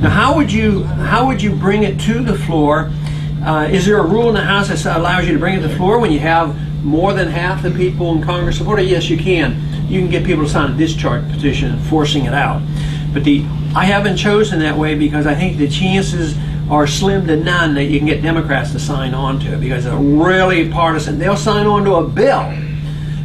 Now, how would you bring it to the floor? Is there a rule in the House that allows you to bring it to the floor when you have more than half the people in Congress support it? Yes, you can. You can get people to sign a discharge petition forcing it out. But I haven't chosen that way because I think the chances are slim to none that you can get Democrats to sign on to it because they're really partisan. They'll sign on to a bill.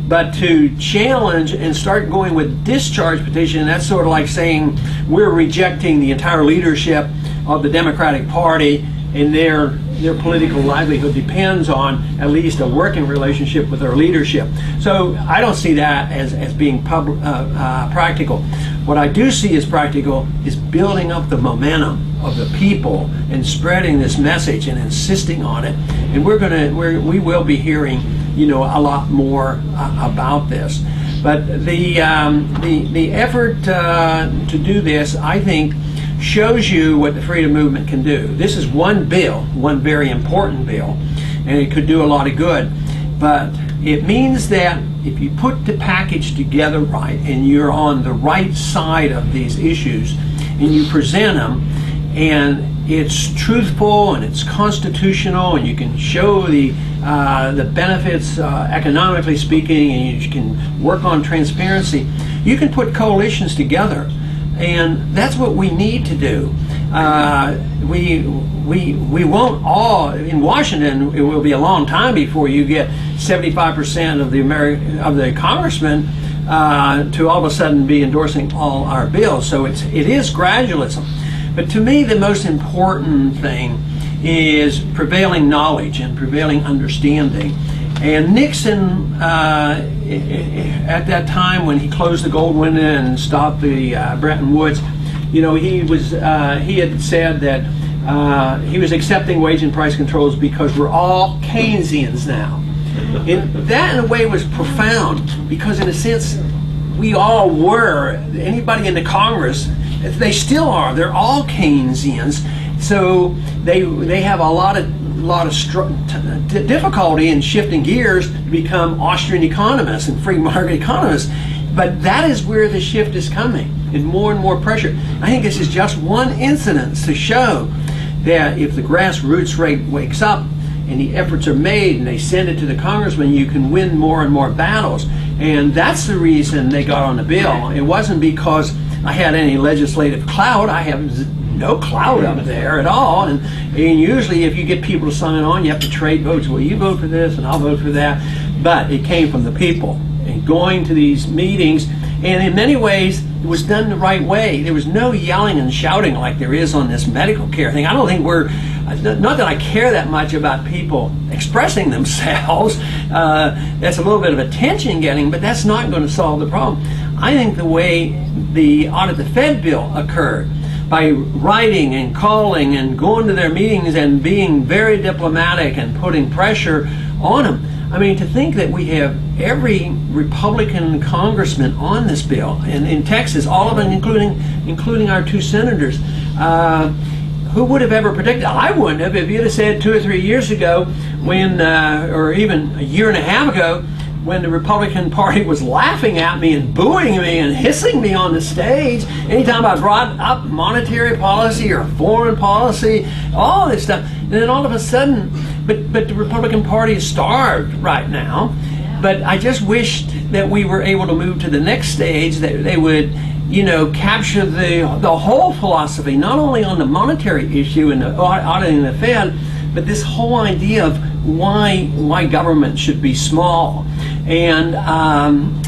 But to challenge and start going with discharge petition, that's sort of like saying we're rejecting the entire leadership of the Democratic Party, and their political livelihood depends on at least a working relationship with their leadership. So I don't see that as being practical. What I do see as practical is building up the momentum of the people and spreading this message and insisting on it. And we will be hearing, a lot more about this. But the effort to do this, I think, shows you what the freedom movement can do. This is one bill, one very important bill, and it could do a lot of good. But it means that if you put the package together right and you're on the right side of these issues and you present them and it's truthful and it's constitutional and you can show the benefits economically speaking and you can work on transparency, you can put coalitions together. And that's what we need to do. We won't all in Washington. It will be a long time before you get 75% of the congressmen to all of a sudden be endorsing all our bills. So it is gradualism. But to me, the most important thing is prevailing knowledge and prevailing understanding. And Nixon, at that time when he closed the gold window and stopped the Bretton Woods, he had said that he was accepting wage and price controls because we're all Keynesians now. And that, in a way, was profound because, in a sense, we all were. Anybody in the Congress, they still are. They're all Keynesians. So they have a lot of difficulty in shifting gears to become Austrian economists and free market economists. But that is where the shift is coming, and more pressure. I think this is just one incidence to show that if the grassroots rate wakes up and the efforts are made and they send it to the congressman, you can win more and more battles. And that's the reason they got on the bill. It wasn't because I had any legislative clout. I have no clout up there at all. And usually if you get people to sign on, you have to trade votes. Well, you vote for this and I'll vote for that. But it came from the people. And going to these meetings, and in many ways, it was done the right way. There was no yelling and shouting like there is on this medical care thing. I don't think not that I care that much about people expressing themselves. That's a little bit of attention getting, but that's not going to solve the problem. I think the way the Audit the Fed bill occurred, by writing and calling and going to their meetings and being very diplomatic and putting pressure on them. I mean, to think that we have every Republican congressman on this bill, and in Texas, all of them, including our two senators, who would have ever predicted? I wouldn't have. If you'd have said 2 or 3 years ago, or even a year and a half ago, when the Republican Party was laughing at me and booing me and hissing me on the stage anytime I brought up monetary policy or foreign policy, all this stuff. And then all of a sudden, but the Republican Party is starved right now. But I just wished that we were able to move to the next stage, that they would, capture the whole philosophy, not only on the monetary issue and the auditing the Fed, but this whole idea of why government should be small. And I'm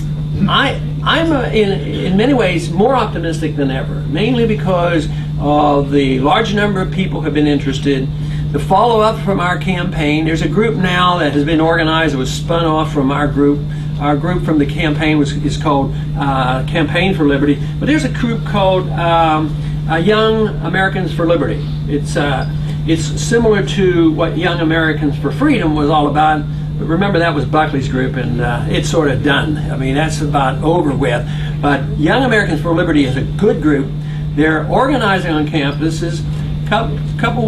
in many ways more optimistic than ever, mainly because of the large number of people who have been interested, the follow-up from our campaign. There's a group now that has been organized. It was spun off from our group. Our group from the campaign is called Campaign for Liberty. But there's a group called Young Americans for Liberty. It's similar to what Young Americans for Freedom was all about. But remember, that was Buckley's group, and it's sort of done. I mean, that's about over with. But Young Americans for Liberty is a good group. They're organizing on campuses. Several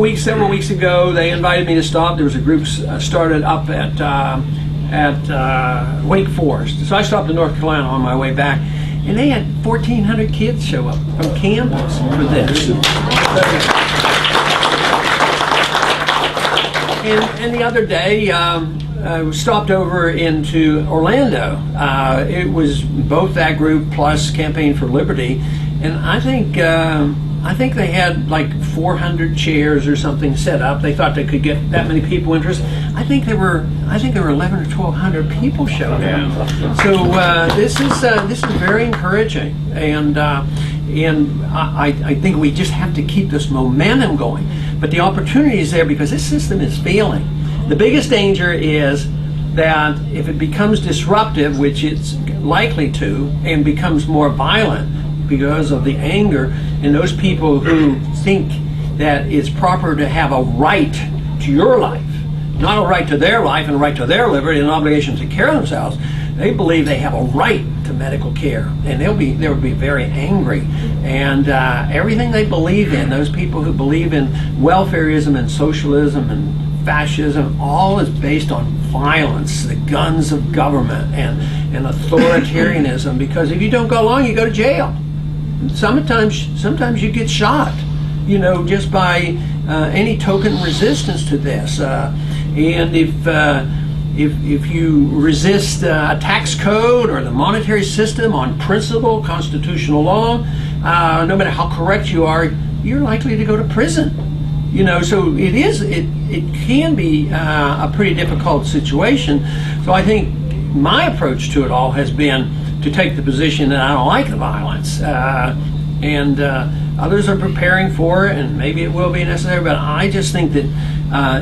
weeks ago, they invited me to stop. There was a group started up at Wake Forest. So I stopped in North Carolina on my way back. and they had 1,400 kids show up from campus for this. And the other day, I stopped over into Orlando. It was both that group plus Campaign for Liberty, and I think they had like 400 chairs or something set up. They thought they could get that many people interested. I think there were 11 or 1,200 people showed up. So this is very encouraging, and I think we just have to keep this momentum going. But the opportunity is there because this system is failing. The biggest danger is that if it becomes disruptive, which it's likely to, and becomes more violent because of the anger in those people who think that it's proper to have a right to your life, not a right to their life and a right to their liberty and an obligation to take care of themselves. They believe they have a right to medical care, and they'll be very angry. And everything they believe in, those people who believe in welfarism and socialism and fascism, all is based on violence, the guns of government, and authoritarianism. Because if you don't go along, you go to jail. Sometimes you get shot, just by any token resistance to this. And if you resist a tax code or the monetary system on principle, constitutional law, no matter how correct you are, you're likely to go to prison. So it can be a pretty difficult situation. So I think my approach to it all has been to take the position that I don't like the violence, and others are preparing for it, and maybe it will be necessary, but I just think that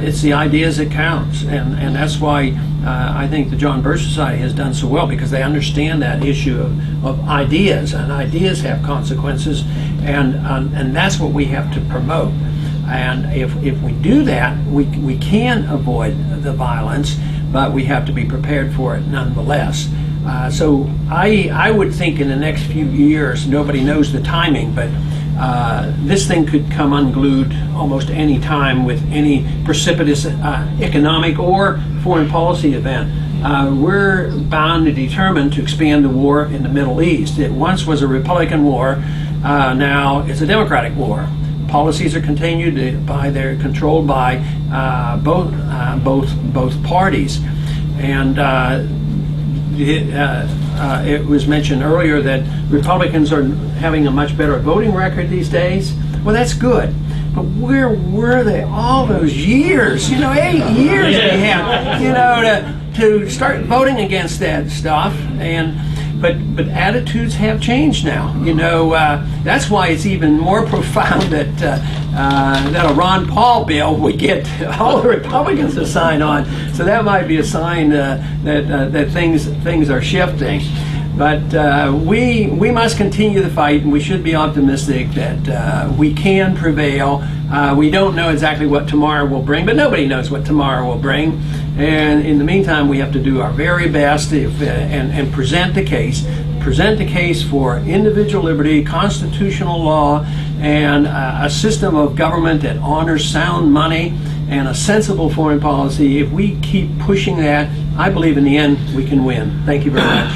it's the ideas that counts, and that's why I think the John Birch Society has done so well, because they understand that issue of ideas, and ideas have consequences, and that's what we have to promote. And if we do that, we can avoid the violence, but we have to be prepared for it nonetheless. So I would think in the next few years, nobody knows the timing, but this thing could come unglued almost any time with any precipitous economic or foreign policy event. We're bound and determined to expand the war in the Middle East. It once was a Republican war, now it's a Democratic war. Policies are continued they're controlled by both parties, and it was mentioned earlier that Republicans are having a much better voting record these days. Well, that's good, but where were they all those years? 8 years they have, to start voting against that stuff. But attitudes have changed now. That's why it's even more profound that a Ron Paul bill would get all the Republicans to sign on. So that might be a sign that things are shifting. But we must continue the fight, and we should be optimistic that we can prevail. We don't know exactly what tomorrow will bring, but nobody knows what tomorrow will bring. And in the meantime, we have to do our very best and present the case for individual liberty, constitutional law, and a system of government that honors sound money and a sensible foreign policy. If we keep pushing that, I believe in the end we can win. Thank you very much.